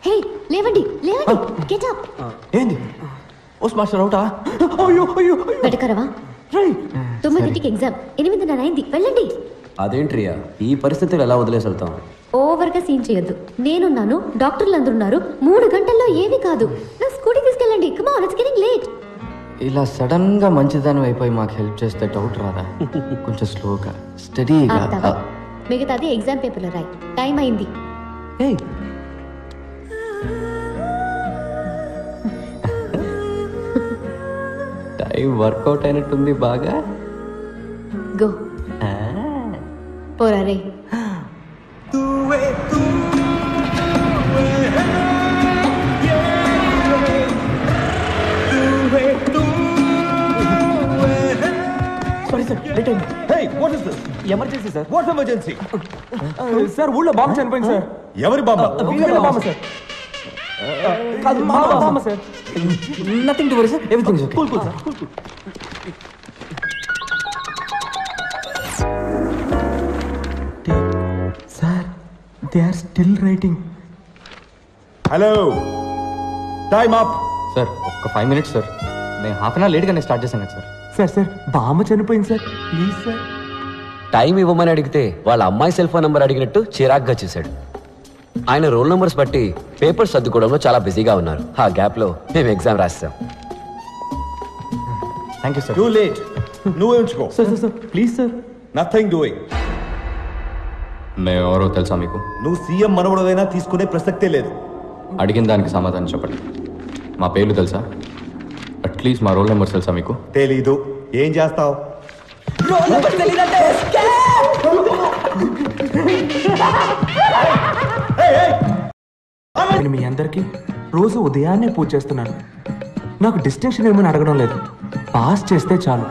హే లేవండి లేవండి get up. ఏంది పోస్ట్ మాస్టర్ అవుటా? అయ్యో అయ్యో వెటకరవా? 9కి ఎగ్జామ్, 8:30 అయింది, వెళ్ళండి. అదేంట్రియా ఈ పరిస్థితులు ఎలా వదిలేసి వెళ్తాం? ఓవర్గా సీన్ చేయొద్దు. నేనున్నాను, డాక్టర్లు అందరూ ఉన్నారు. 3 గంటల్లో ఏమీ కాదు. నా స్కూటీ తీసుకెళ్ళండి. Come on, it's getting late. ఇలా సడన్ గా మంచిదానం అయిపోయి మాకు హెల్ప్ చేస్తే డౌట్ రాదా? కొంచెం స్లోగా స్టడీగా. మిగతాది ఎగ్జామ్ పేపర్లో రాయి. టైం అయింది. టైం వర్కౌట్ అయినట్టుంది బాగా. గో పోరా రే. Emergency sir. What emergency sir? ఊళ్ళో బాంబు చనిపోయింది సార్. ఎవరి bomb? Bomb sir. Bomb sir. Nothing to worry sir, everything is okay. Cool sir. Sir they are still writing. Hello, time up. Sir ఒక్క 5 minutes sir. నేను half an hour లేట్గానే start చేశాను కదా sir. Sir sir bomb చనిపోయింది sir, please sir. Time ఇవ్వమని అడిగితే వాళ్ళ అమ్మాయి సెల్ ఫోన్ నెంబర్ అడిగినట్టు చిరాగ్గా చేశాడు. ఆయన రోల్ నెంబర్స్ బట్టి పేపర్స్ సర్దుకోవడంలో చాలా బిజీగా ఉన్నారు. ఆ గ్యాప్లో మేము ఎగ్జామ్ రాస్తాం. Thank you sir. Too late. నువ్వే ఉంచుకో. Sir sir sir please sir. Nothing doing. మేము ఎవరో తెలుసా మీకు? నువ్వు సీఎం మనవడైనా తీసుకునే ప్రసక్తే లేదు. అడిగిన దానికి సమాధానం చెప్పండి. మా పేర్లు తెలుసా? అట్లీస్ట్ మా రోల్ నెంబర్స్ తెలుసా మీకు? తెలీదు. ఏం చేస్తావు? నేను మీ అందరికీ రోజు ఉదయాన్నే పూజ చేస్తున్నాను. నాకు డిస్టింక్షన్ ఏమని అడగడం లేదు, పాస్ చేస్తే చాలు.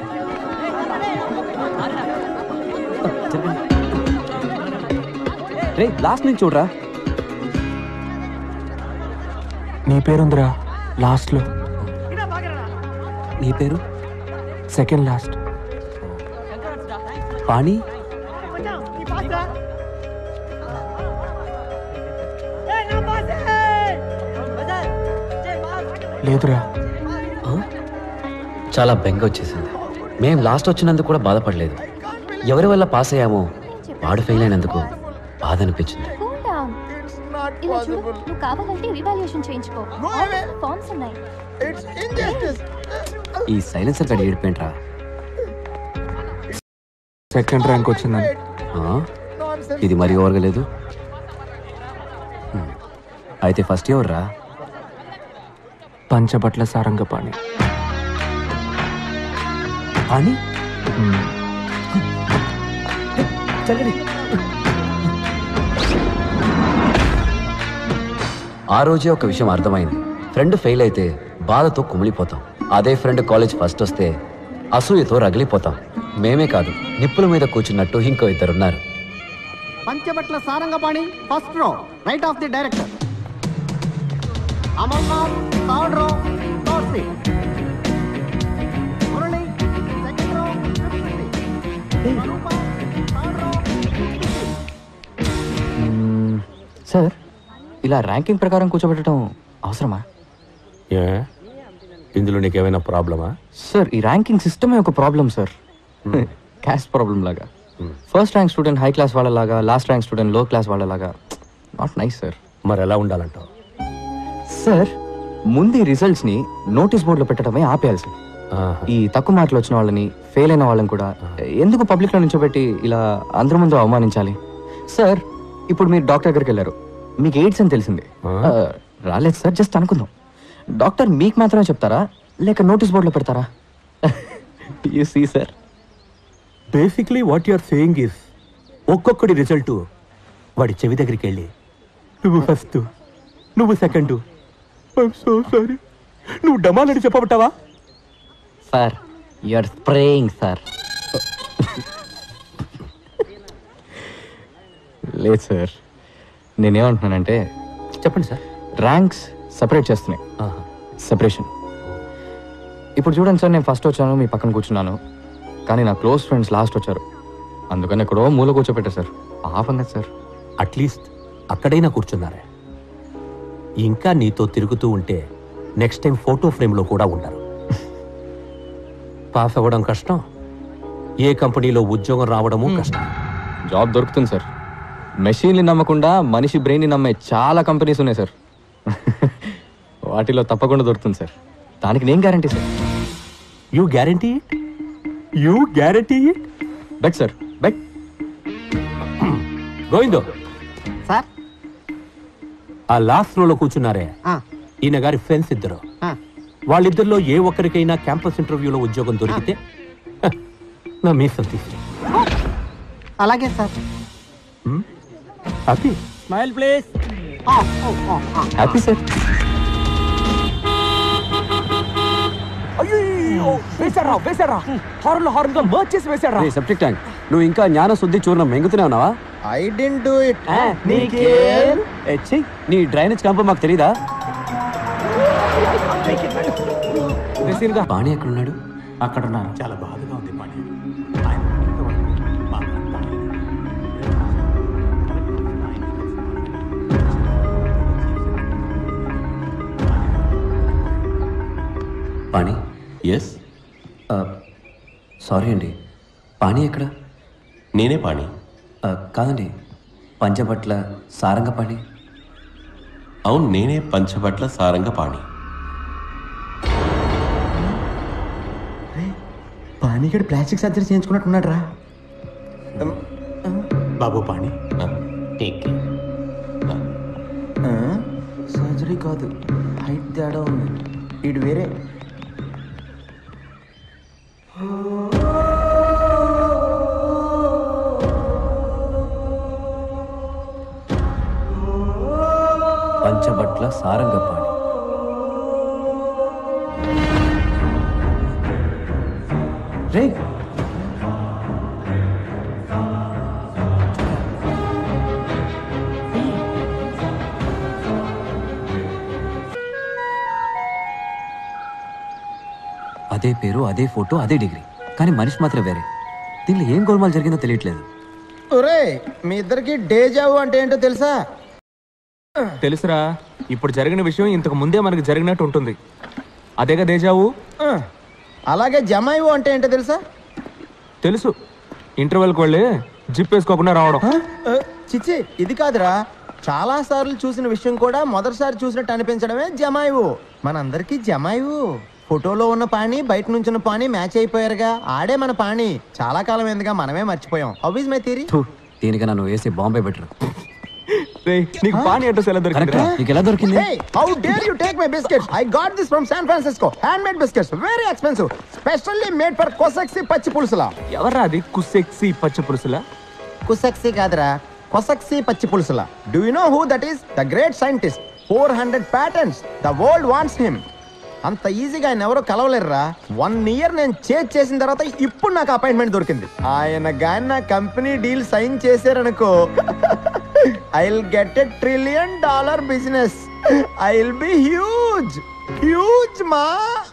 రే లాస్ట్ నుంచి చూడరా. నీ పేరుందిరా లాస్ట్లో. నీ పేరు? Second last. పాణి. లేదురా. చాలా బెంగ వచ్చేసింది. మేం లాస్ట్ వచ్చినందుకు కూడా బాధపడలేదు. ఎవరి వల్ల పాస్ అయ్యామో వాడు ఫెయిల్ అయినందుకు బాధ అనిపించింది. ఇలా చూడు, నువ్వు కావాలంటే రివాల్యూషన్ చేయించుకో. ఫార్మ్స్ ఉన్నాయి. ఈ సైలెన్సర్ గడి ఏడిపోయింట్రా. సెకండ్ ర్యాంక్ వచ్చిందని. ఇది మరీ ఓరగలేదు. అయితే ఫస్ట్ ఎవరు రా? పంచబట్ల సారంగపాణి. పాణి? ఆ రోజే ఒక విషయం అర్థమైంది. ఫ్రెండ్ ఫెయిల్ అయితే బాధతో కుమిలిపోతాం. అదే ఫ్రెండ్ కాలేజ్ ఫస్ట్ వస్తే అసూయతో రగిలిపోతాం. మేమే కాదు, నిప్పుల మీద కూర్చున్నట్టు ఇంకో ఇద్దరున్నారు. Panchabatla Sarangapani first row, right of the director. Amarnath third row, third seat. Murali second row, fifth seat. Swarupa third row, fifth seat. Sir ఇలా ర్యాంకింగ్ ప్రకారం కూర్చోబెట్టడం అవసరమా? ఇందులో నీకేమైనా ప్రాబ్లమా? సార్ ఈ ర్యాంకింగ్ సిస్టమే ఒక ప్రాబ్లం సార్. క్యాస్ట్ ప్రాబ్లం లాగా. First rank student high class వాళ్ళలాగా, లాస్ట్ ర్యాంక్ స్టూడెంట్ లో క్లాస్ వాళ్ళలాగా. Not nice sir. మరి ఎలా ఉండాలంటావు? సార్ ముందు ఈ రిజల్ట్స్ ని నోటీస్ బోర్డులో పెట్టడమే ఆపేయాలి సార్. ఈ తక్కువ మార్కులు వచ్చిన వాళ్ళని, ఫెయిల్ అయిన వాళ్ళని కూడా ఎందుకు పబ్లిక్ లో నిల్చోబెట్టి ఇలా అందరి ముందు అవమానించాలి? సార్ ఇప్పుడు మీరు డాక్టర్ దగ్గరికి వెళ్ళారు, మీకు ఎయిడ్స్ అని తెలిసింది. రాలేదు సార్, జస్ట్ అనుకుందాం. డాక్టర్ మీకు మాత్రమే చెప్తారా లేక నోటీస్ బోర్డులో పెడతారా? You see sir, basically what you're saying is ఒక్కొక్కడి రిజల్ట్ వాడి చెవి దగ్గరికి వెళ్ళి నువ్వు ఫస్ట్, నువ్వు సెకండ్, ఐఎమ్ సో సారీ, నువ్వు డమాలని చెప్పబట్టావా? Sir you are spraying sir. లేదు సార్, నేనేమంటున్నానంటే, చెప్పండి సార్. ర్యాంక్స్ సపరేట్ చేస్తున్నాయి. సెపరేషన్. ఇప్పుడు చూడండి సార్, నేను ఫస్ట్ వచ్చాను, మీ పక్కన కూర్చున్నాను, కానీ నా క్లోజ్ ఫ్రెండ్స్ లాస్ట్ వచ్చారు. అందుకని ఎక్కడో మూల కూర్చోపెట్టారు సార్. పాపం కదా సార్. అట్లీస్ట్ అక్కడైనా కూర్చున్నారే. ఇంకా నీతో తిరుగుతూ ఉంటే నెక్స్ట్ టైం ఫోటో ఫ్రేమ్లో కూడా ఉండరు. పాస్ అవ్వడం కష్టం, ఏ కంపెనీలో ఉద్యోగం రావడము కష్టం. జాబ్ దొరుకుతుంది సార్. మెషిన్ని నమ్మకుండా మనిషి బ్రెయిన్ని నమ్మే చాలా కంపెనీస్ ఉన్నాయి సార్. వాటిలో తప్పకుండా దొరుకుతుంది సార్. దానికి నేను guarantee sir. You guarantee it? You guarantee it? Bet sir, bet. గోవిందో సార్. ఆ లాస్ట్ రోలో కూర్చున్నారే, ఈయన గారి ఫ్రెండ్స్ ఇద్దరు. వాళ్ళిద్దరిలో ఏ ఒక్కరికైనా క్యాంపస్ ఇంటర్వ్యూలో ఉద్యోగం దొరికితే నా మీసం తీసి. అలాగే sir. Happy smile please. Happy sir. అయ్యో వేసారా వేసారా, హార్న్ హార్న్ గా మర్చ్ చేసి వేసారా. సెప్టిక్ ట్యాంక్, నువ్వు ఇంకా జ్ఞాన శుద్ధి చూర్ణం మెంగుతూనే ఉన్నావా? I didn't do it. నీ డ్రైనేజ్ క్యాంప్ మాకు తెలీదా? పాణి ఎక్కడున్నాడు? అక్కడ ఉన్నారు. చాలా బాధగా ఉంది పాణి. పాణి, ఎస్, సారీ అండి, పాణి ఎక్కడ? నేనే పాణి. కాదండి, పంచబట్ల సారంగ పాణి. అవును, నేనే పంచబట్ల సారంగ పాణి. పానీగడ్ ప్లాస్టిక్ సర్జరీ చేయించుకున్నట్టున్నాడు రా. బాబు పాణి, సర్జరీ కాదు, హైట్ తేడా ఉంది. ఇటు వేరే. పంచబట్ల సారంగ పాణి. రే, అదే పేరు, అదే ఫోటో, అదే డిగ్రీ, కానీ మనిషి మాత్రం వేరే. దీనిలో ఏం గోల్మాల్ జరిగిందో తెలియట్లేదు. ఒరే, మీ ఇద్దరికి డేజావు అంటే ఏంటో తెలుసా? తెలుసురా, ఇప్పుడు జరిగిన విషయం ఇంతకు ముందే మనకు జరిగినట్టు ఉంటుంది. అదేగా దేజావు. అలాగే జమాయివు అంటే ఏంటో తెలుసా? తెలుసు, ఇంటర్వెల్కి వెళ్ళి జిప్ వేసుకోకుండా రావడం. చిచ్చి, ఇది కాదురా. చాలా సార్లు చూసిన విషయం కూడా మొదటిసారి చూసినట్టు అనిపించడమే జమాయివు. మనందరికీ జమాయివు. ఫోటోలో ఉన్న పాణి, బయట నుంచి ఉన్న పాణి మ్యాచ్ అయిపోయారుగా. ఆడే మన పాణి. చాలా కాలం ఎందుగా మనమే మర్చిపోయాం. How is my theory? దీనికన్నా నువ్వు వేసే బాంబే బెటర్. నీకు పాణి అడ్రస్ ఎలా దొరికింది? నీకు ఎలా దొరికింది? Hey, how dare you take my biscuits? I got this from San Francisco. Handmade biscuits, very expensive, specially made for Kosaksi పచ్చి పులుసులా. ఎవర్రా అది? కుసెక్సి పచ్చి పులుసులా? కుసక్సి కాదురా, కొసక్సి పచ్చి పులుసులా. Do you know who that is? The great scientist. 400 patents. The world wants him. అంత ఈజీగా ఆయన ఎవరో కలవలేరురా. 1 year నేను చేసిన తర్వాత ఇప్పుడు నాకు అపాయింట్మెంట్ దొరికింది. ఆయన గాని నా కంపెనీ డీల్ సైన్ చేశారనుకో, I'll get $1 trillion business. I'll be huge. Huge మా.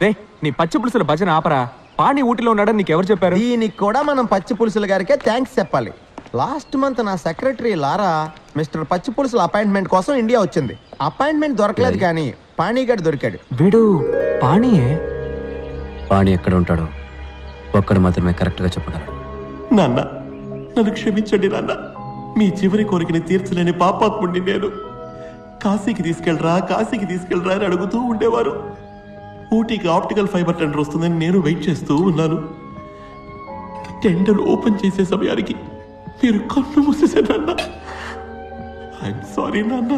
రే, నీ పచ్చి పులుసుల భజన ఆపరా. పాణి ఊటిలో ఉన్నాడని నీకెవరు చెప్పారు? దీనికి కూడా మనం పచ్చి పులుసుల గారికే థ్యాంక్స్ చెప్పాలి. లాస్ట్ మంత్ నా సెక్రటరీ లారా మిస్టర్ పచ్చి పులుసుల అపాయింట్మెంట్ కోసం ఇండియా వచ్చింది. అపాయింట్మెంట్ దొరకలేదు, కానీ పాణిగడ్ దొరికాడు. వీడు పాణియే. పాణి ఎక్కడ ఉంటాడో ఒక్కడు మాత్రమే కరెక్ట్గా చెప్పగలడు. నాన్న, నన్ను క్షమించండి నాన్న. మీ చివరి కోరికని తీర్చలేని పాపాత్ముడిని నేను. కాశీకి తీసుకెళ్ళరా, కాశీకి తీసుకెళ్ళరా అని అడుగుతూ ఉండేవారు. ఊటీకి ఆప్టికల్ ఫైబర్ టెండర్ వస్తుందని నేను వెయిట్ చేస్తూ ఉన్నాను. టెండర్ ఓపెన్ చేసే సమయానికి మీరు కన్ను మూసేశారన్న. ఐఎమ్ సారీ నాన్న.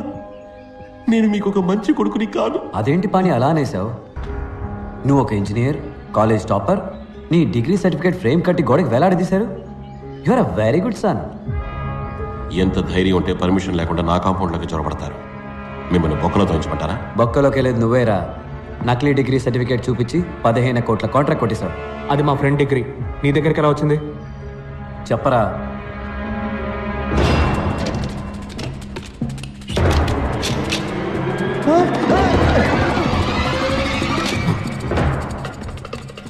నేను మీకు ఒక మంచి కొడుకుని కాదు. అదేంటి పాణి అలా అనేసావు? నువ్వు ఒక ఇంజనీర్, కాలేజ్ టాపర్, నీ డిగ్రీ సర్టిఫికేట్ ఫ్రేమ్ కట్టి గోడకి వేలాడదీశారు. You are a very good son. ఎంత ధైర్యం ఉంటే పర్మిషన్ లేకుండా నా కాంపౌండ్లోకి చొరబడతారు? మిమ్మల్ని బొక్కలో తోయించమంటారా? బొక్కలోకి వెళ్ళేది నువ్వేరా. నకిలీ డిగ్రీ సర్టిఫికేట్ చూపించి 15 కోట్ల కాంట్రాక్ట్ కొట్టేశావు. అది మా ఫ్రెండ్ డిగ్రీ. నీ దగ్గరికి ఎలా వచ్చింది? చెప్పరా.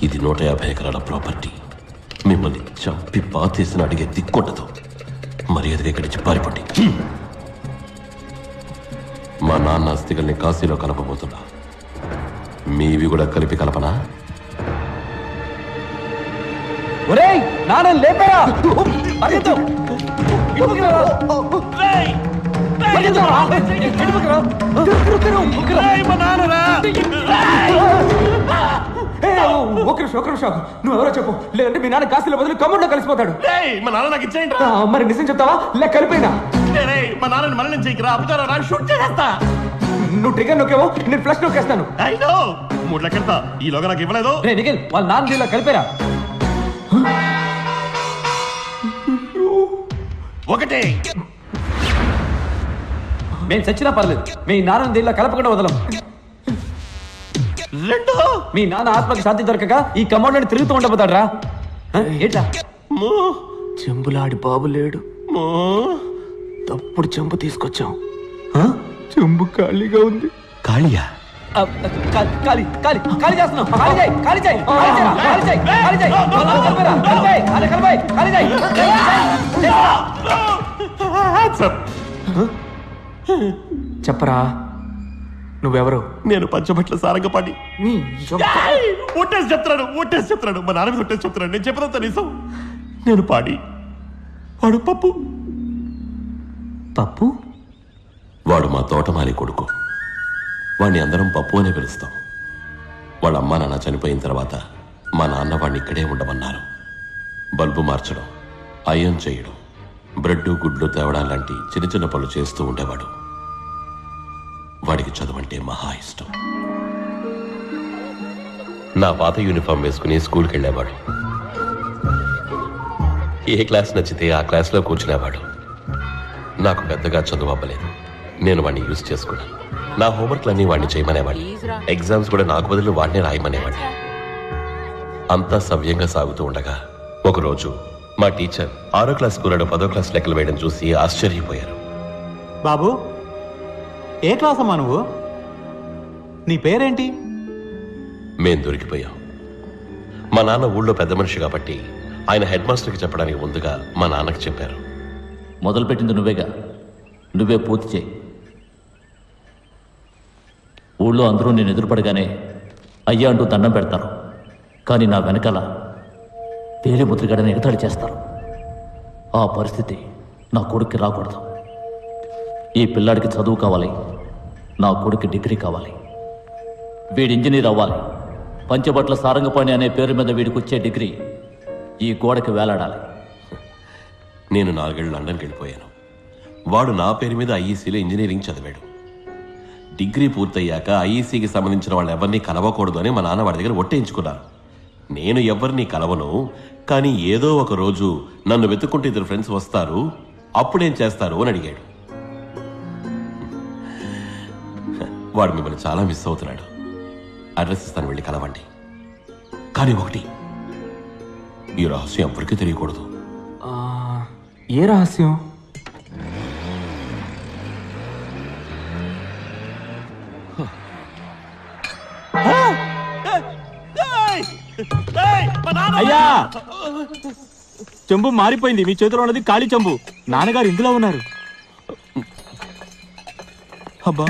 ఇది 150 ఎకరాల ప్రాపర్టీ. మిమ్మల్ని చంపి పాతేసిన అడిగే దిక్కుండదు. మర్యాదగా ఇక్కడి నుంచి పారిపోండి. మా నాన్న అస్థికల్ని కాశీలో కలపబోతున్నా. మీవి కూడా కలిపి కలపనా? ఒరేయ్ నాన్న లేపరా ఒక నిమిషం నువ్వు ఎవరో చెప్పు, లేదంటే మీ నాన్న కాశీలో బదులు కమ్ముడిలో కలిసిపోతాడు. మా నాన్న నాకు ఇచ్చేయండి. మరి నిజం చెప్తావా లేక కలిపోయినా? మా నాన్నని మరణం చేయకరా, అబుతారా, షూట్ చేసేస్తా. నువ్వు ట్రిగర్ నొక్కేవో నేను ఫ్లష్ నొక్కేస్తాను. 3 లెక్కెడతా, ఈలోగా నాకు ఇవ్వలేదు. రే నిఖిల్ వాళ్ళ నాన్న దీనిలో కలిపారా? 1 మేము చచ్చినా పర్లేదు, మీ నాన్న దీనిలో కలపకుండా వదలం. 2 మీ నాన్న ఆత్మకి శాంతి దొరకక ఈ కమౌండ్ తిరుగుతూ ఉండబోతాడు రా. ఏంటా చెంబులాడి బాబు లేడు, తప్పుడు చెంబు తీసుకొచ్చాం. చెంబు ఖాళీగా ఉంది. ఖాళీయా? ఖాళీ ఖాళీ ఖాళీ చేస్తున్నాం. ఖాళీ చేయి, ఖాళీ చేయి, ఖాళీ చేయి, ఖాళీ చేయి, ఖాళీ చేయి. వాళ్ళ నాన్న కలిపారా? కలిపాయి, అదే కలిపాయి, ఖాళీ చేయి. చెప్పరా నువ్వెవరు? నేను పంచబట్ల సారంగపాటి. ఒట్టేసి చెప్తున్నాడు, మా నాన్న మీద ఒట్టేసి చెప్తున్నాడు. నేను చెప్పదంతా నిజం. నేను పాడి, వాడు పప్పు. పప్పు? వాడు మా తోటమాలి కొడుకు. వాడిని అందరం పప్పు అనే పిలుస్తాం. వాళ్ళ అమ్మ నాన్న చనిపోయిన తర్వాత మా నాన్న వాడిని ఇక్కడే ఉండమన్నారు. బల్బు మార్చడం, అయం చేయడం, బ్రెడ్ గుడ్లు తేవడం లాంటి చిన్న చిన్న పనులు చేస్తూ ఉండేవాడు. వాడికి చదువంటే మహా ఇష్టం. నా పాత యూనిఫామ్ వేసుకుని స్కూల్కి వెళ్ళేవాడు. ఏ క్లాస్ నచ్చితే ఆ క్లాస్లో కూర్చునేవాడు. నాకు పెద్దగా చదువు అవ్వలేదు. నేను వాడిని యూజ్ చేసుకున్నాను. నా హోంవర్క్లన్నీ వాడిని చేయమనేవాడిని. ఎగ్జామ్స్ కూడా నాకు బదులు వాడిని రాయమనేవాడిని. అంతా సవ్యంగా సాగుతూ ఉండగా ఒకరోజు మా టీచర్ 6వ క్లాస్ కూరడు 10వ క్లాస్ లెక్కలు వేయడం చూసి ఆశ్చర్యపోయారు. బాబు, ఏ క్లాస్ అమ్మా నువ్వు? నీ పేరేంటి? మేం దొరికిపోయాం. మా నాన్న ఊళ్ళో పెద్ద మనిషి కాబట్టి ఆయన హెడ్ మాస్టర్కి చెప్పడానికి ముందుగా మా నాన్నకి చెప్పారు. మొదలుపెట్టింది నువ్వేగా, నువ్వే పూర్తి చేయి. ఊళ్ళో అందరూ నేను ఎదురుపడగానే అయ్యా అంటూ దండం పెడతారు, కానీ నా వెనకాల వేరే ముద్రగడని ఎగతాళి చేస్తారు. ఆ పరిస్థితి నా కొడుక్కి రాకూడదు. ఈ పిల్లాడికి చదువు కావాలి, నా కొడుక్కి డిగ్రీ కావాలి. వీడి ఇంజనీర్ అవ్వాలి. పంచబట్ల సారంగపాణి అనే పేరు మీద వీడికి వచ్చే డిగ్రీ ఈ గోడకి వేలాడాలి. నేను 4 ఏళ్ళు లండన్కి వెళ్ళిపోయాను. వాడు నా పేరు మీద ఐఈసీలో ఇంజనీరింగ్ చదివాడు. డిగ్రీ పూర్తయ్యాక ఐఈసీకి సంబంధించిన వాళ్ళు ఎవరిని కలవకూడదు అని మా నాన్న వాడి దగ్గర ఒట్టేయించుకున్నారు. నేను ఎవరిని కలవను, కానీ ఏదో ఒక రోజు నన్ను వెతుక్కుంటే 2 ఫ్రెండ్స్ వస్తారు, అప్పుడేం చేస్తారు అని అడిగాడు. వాడు మిమ్మల్ని చాలా మిస్ అవుతున్నాడు. అడ్రస్ ఇస్తాను, వెళ్ళి కలవండి. కానీ ఒకటి, ఈ రహస్యం ఎవరికీ తెలియకూడదు. ఏ రహస్యం? అయ్యా, చెంబు మారిపోయింది. మీ చేతిలో ఉన్నది ఖాళీ చెంబు. నాన్నగారు ఇందులో ఉన్నారు. అబ్బా,